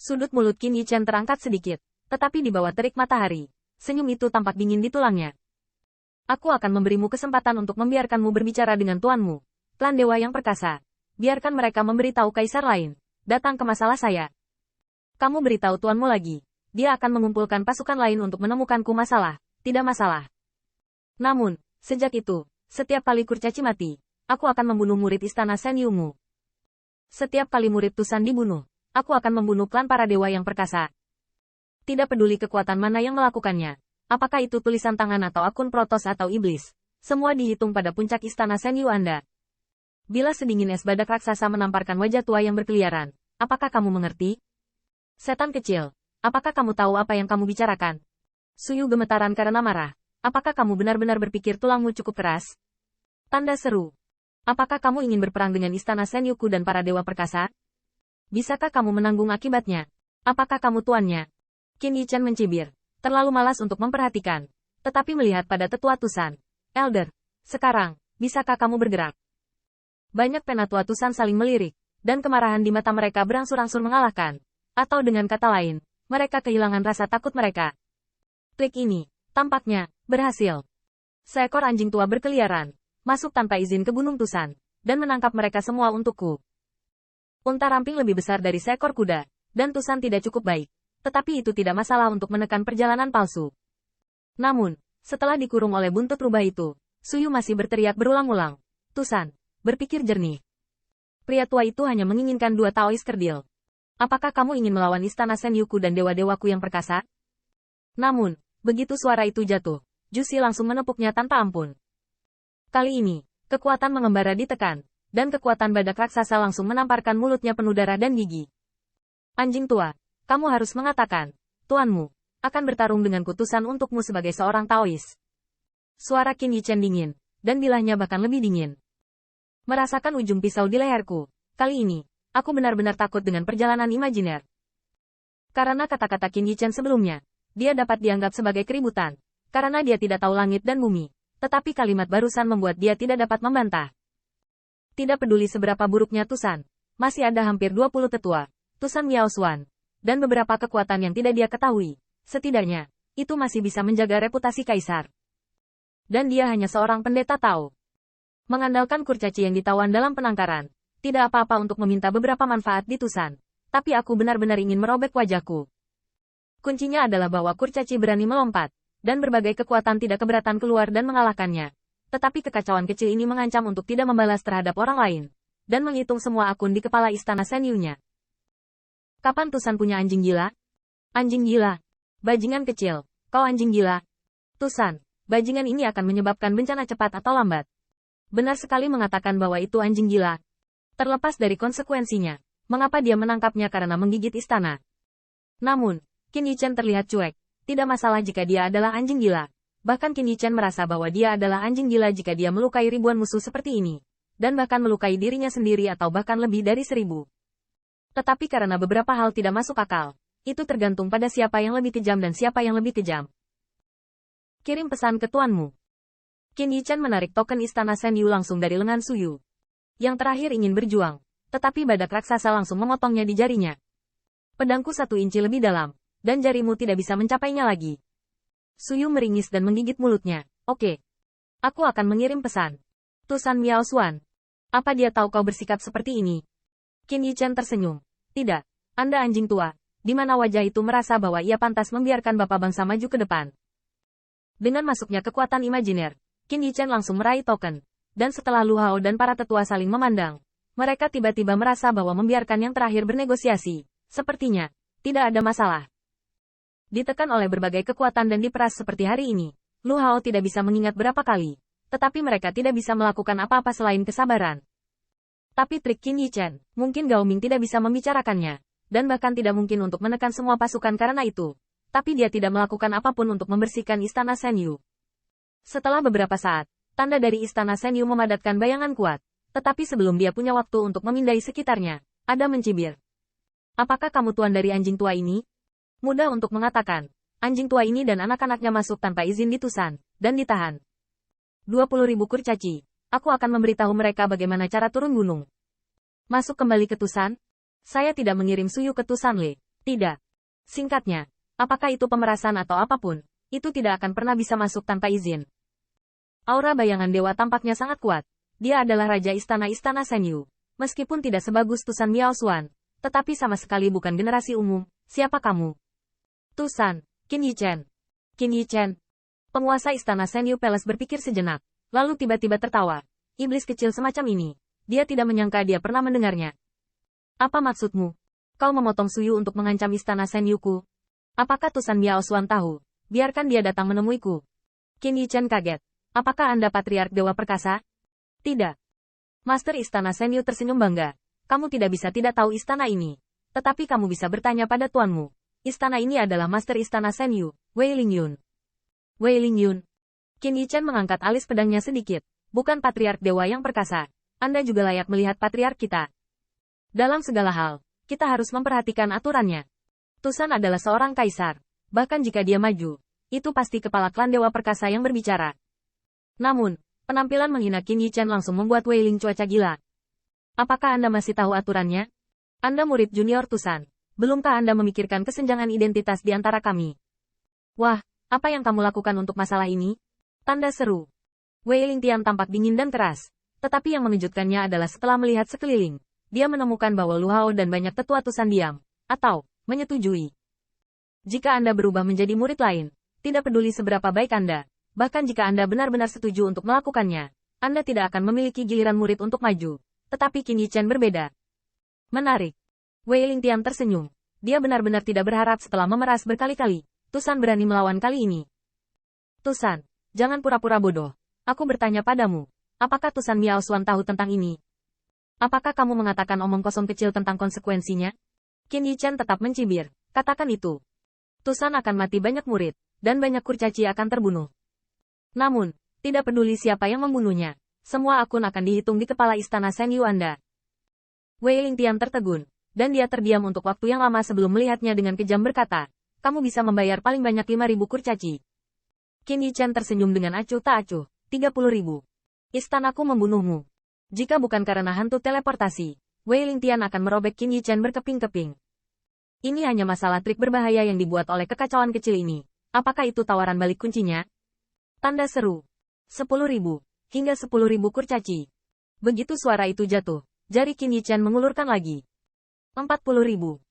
Sudut mulut Qin Yichen terangkat sedikit, tetapi di bawah terik matahari, senyum itu tampak dingin di tulangnya. Aku akan memberimu kesempatan untuk membiarkanmu berbicara dengan tuanmu, klan dewa yang perkasa. Biarkan mereka memberitahu kaisar lain, datang ke masalah saya. Kamu beritahu tuanmu lagi, dia akan mengumpulkan pasukan lain untuk menemukanku masalah, tidak masalah. Namun, sejak itu, setiap kali kurcaci mati, aku akan membunuh murid istana Senyumu. Setiap kali murid Tusan dibunuh, aku akan membunuh klan para dewa yang perkasa. Tidak peduli kekuatan mana yang melakukannya, apakah itu tulisan tangan atau akun protos atau iblis, semua dihitung pada puncak istana Senyu Anda. Bila sedingin es badak raksasa menamparkan wajah tua yang berkeliaran, apakah kamu mengerti? Setan kecil, apakah kamu tahu apa yang kamu bicarakan? Suyu gemetaran karena marah. Apakah kamu benar-benar berpikir tulangmu cukup keras? Tanda seru. Apakah kamu ingin berperang dengan istana Senyuku dan para dewa perkasa? Bisakah kamu menanggung akibatnya? Apakah kamu tuannya? Qin Yichen mencibir, terlalu malas untuk memperhatikan. Tetapi melihat pada tetua Tusan. Elder, sekarang, bisakah kamu bergerak? Banyak penatua Tusan saling melirik, dan kemarahan di mata mereka berangsur-angsur mengalahkan. Atau dengan kata lain, mereka kehilangan rasa takut mereka. Trik ini, tampaknya, berhasil. Seekor anjing tua berkeliaran, masuk tanpa izin ke Gunung Tusan, dan menangkap mereka semua untukku. Unta ramping lebih besar dari seekor kuda, dan Tusan tidak cukup baik, tetapi itu tidak masalah untuk menekan perjalanan palsu. Namun, setelah dikurung oleh buntut rubah itu, Suyu masih berteriak berulang-ulang, Tusan, berpikir jernih. Pria tua itu hanya menginginkan 2 Taois kerdil. Apakah kamu ingin melawan istana Senyuku dan dewa-dewaku yang perkasa? Namun, begitu suara itu jatuh, Jusi langsung menepuknya tanpa ampun. Kali ini, kekuatan mengembara ditekan, dan kekuatan badak raksasa langsung menamparkan mulutnya penuh darah dan gigi. Anjing tua, kamu harus mengatakan, tuanmu, akan bertarung dengan kutusan untukmu sebagai seorang Taois. Suara Qin Yichen dingin, dan bilahnya bahkan lebih dingin. Merasakan ujung pisau di leherku. Kali ini, aku benar-benar takut dengan perjalanan imajiner. Karena kata-kata Qin Yichen sebelumnya, dia dapat dianggap sebagai keributan. Karena dia tidak tahu langit dan bumi. Tetapi kalimat barusan membuat dia tidak dapat membantah. Tidak peduli seberapa buruknya Tusan. Masih ada hampir 20 tetua. Tusan Miao Xuan. Dan beberapa kekuatan yang tidak dia ketahui. Setidaknya, itu masih bisa menjaga reputasi kaisar. Dan dia hanya seorang pendeta Tao. Mengandalkan kurcaci yang ditawan dalam penangkaran, tidak apa-apa untuk meminta beberapa manfaat di Tusan. Tapi aku benar-benar ingin merobek wajahku. Kuncinya adalah bahwa kurcaci berani melompat, dan berbagai kekuatan tidak keberatan keluar dan mengalahkannya. Tetapi kekacauan kecil ini mengancam untuk tidak membalas terhadap orang lain, dan menghitung semua akun di kepala istana Senyunya. Kapan Tusan punya anjing gila? Anjing gila. Bajingan kecil, kau anjing gila. Tusan, bajingan ini akan menyebabkan bencana cepat atau lambat. Benar sekali mengatakan bahwa itu anjing gila. Terlepas dari konsekuensinya, mengapa dia menangkapnya karena menggigit istana? Namun, Qin Yichen terlihat cuek. Tidak masalah jika dia adalah anjing gila. Bahkan Qin Yichen merasa bahwa dia adalah anjing gila jika dia melukai ribuan musuh seperti ini. Dan bahkan melukai dirinya sendiri atau bahkan lebih dari 1000. Tetapi karena beberapa hal tidak masuk akal, itu tergantung pada siapa yang lebih kejam dan siapa yang lebih kejam. Kirim pesan ke tuanmu. Qin Yichen menarik token istana Senyu langsung dari lengan Suyu. Yang terakhir ingin berjuang, tetapi badak raksasa langsung memotongnya di jarinya. Pedangku 1 inci lebih dalam, dan jarimu tidak bisa mencapainya lagi. Suyu meringis dan menggigit mulutnya. Oke. Aku akan mengirim pesan. Tusan Miao Xuan. Apa dia tahu kau bersikap seperti ini? Qin Yichen tersenyum. Tidak. Anda anjing tua. Di mana wajah itu merasa bahwa ia pantas membiarkan bapak bangsa maju ke depan. Dengan masuknya kekuatan imajiner, Qin Yichen langsung meraih token. Dan setelah Lu Hao dan para tetua saling memandang, mereka tiba-tiba merasa bahwa membiarkan yang terakhir bernegosiasi, sepertinya, tidak ada masalah. Ditekan oleh berbagai kekuatan dan diperas seperti hari ini, Lu Hao tidak bisa mengingat berapa kali, tetapi mereka tidak bisa melakukan apa-apa selain kesabaran. Tapi trik Qin Yichen, mungkin Gao Ming tidak bisa membicarakannya, dan bahkan tidak mungkin untuk menekan semua pasukan karena itu. Tapi dia tidak melakukan apapun untuk membersihkan istana Senyu. Setelah beberapa saat, tanda dari istana Senyu memadatkan bayangan kuat. Tetapi sebelum dia punya waktu untuk memindai sekitarnya, ada mencibir. Apakah kamu tuan dari anjing tua ini? Mudah untuk mengatakan, anjing tua ini dan anak-anaknya masuk tanpa izin di Tusan, dan ditahan. 20.000 kurcaci, aku akan memberitahu mereka bagaimana cara turun gunung. Masuk kembali ke Tusan? Saya tidak mengirim Suyu ke Tusan Le. Tidak. Singkatnya, apakah itu pemerasan atau apapun, itu tidak akan pernah bisa masuk tanpa izin. Aura bayangan dewa tampaknya sangat kuat. Dia adalah Raja Istana-Istana Senyu. Meskipun tidak sebagus Tusan Miao Xuan, tetapi sama sekali bukan generasi umum. Siapa kamu? Tusan, Qin Yichen. Qin Yichen. Penguasa Istana Senyu Palace berpikir sejenak, lalu tiba-tiba tertawa. Iblis kecil semacam ini. Dia tidak menyangka dia pernah mendengarnya. Apa maksudmu? Kau memotong Suyu untuk mengancam Istana Senyuku? Apakah Tusan Miao Xuan tahu? Biarkan dia datang menemuiku. Qin Yichen kaget. Apakah Anda Patriark Dewa Perkasa? Tidak. Master Istana Senyu tersenyum bangga. Kamu tidak bisa tidak tahu istana ini. Tetapi kamu bisa bertanya pada tuanmu. Istana ini adalah Master Istana Senyu, Wei Lingyun. Wei Lingyun. Qin Yichen mengangkat alis pedangnya sedikit. Bukan Patriark Dewa yang perkasa. Anda juga layak melihat Patriark kita. Dalam segala hal, kita harus memperhatikan aturannya. Tusan adalah seorang kaisar. Bahkan jika dia maju, itu pasti kepala klan Dewa Perkasa yang berbicara. Namun, penampilan menghina Qin Yichen langsung membuat Wei Ling cuaca gila. Apakah Anda masih tahu aturannya? Anda murid junior Tusan. Belumkah Anda memikirkan kesenjangan identitas di antara kami? Wah, apa yang kamu lakukan untuk masalah ini? Tanda seru. Wei Ling Tian tampak dingin dan keras. Tetapi yang mengejutkannya adalah setelah melihat sekeliling, dia menemukan bahwa Lu Hao dan banyak tetua Tusan diam, atau menyetujui. Jika Anda berubah menjadi murid lain, tidak peduli seberapa baik Anda, bahkan jika Anda benar-benar setuju untuk melakukannya, Anda tidak akan memiliki giliran murid untuk maju. Tetapi Qin Yichen berbeda. Menarik. Wei Ling Tian tersenyum. Dia benar-benar tidak berharap setelah memeras berkali-kali, Tusan berani melawan kali ini. Tusan, jangan pura-pura bodoh. Aku bertanya padamu, apakah Tusan Miao Xuan tahu tentang ini? Apakah kamu mengatakan omong kosong kecil tentang konsekuensinya? Qin Yichen tetap mencibir. Katakan itu. Tusan akan mati banyak murid, dan banyak kurcaci akan terbunuh. Namun, tidak peduli siapa yang membunuhnya. Semua akun akan dihitung di kepala Istana Senyu Anda. Wei Ling Tian tertegun, dan dia terdiam untuk waktu yang lama sebelum melihatnya dengan kejam berkata, kamu bisa membayar paling banyak 5.000 kurcaci. Qin Yichen tersenyum dengan acuh tak acuh, 30.000. Istanaku membunuhmu. Jika bukan karena hantu teleportasi, Wei Ling Tian akan merobek Qin Yichen berkeping-keping. Ini hanya masalah trik berbahaya yang dibuat oleh kekacauan kecil ini. Apakah itu tawaran balik kuncinya? Tanda seru. 10.000, hingga 10.000 kurcaci. Begitu suara itu jatuh, jari Qin Yichen mengulurkan lagi. 40.000.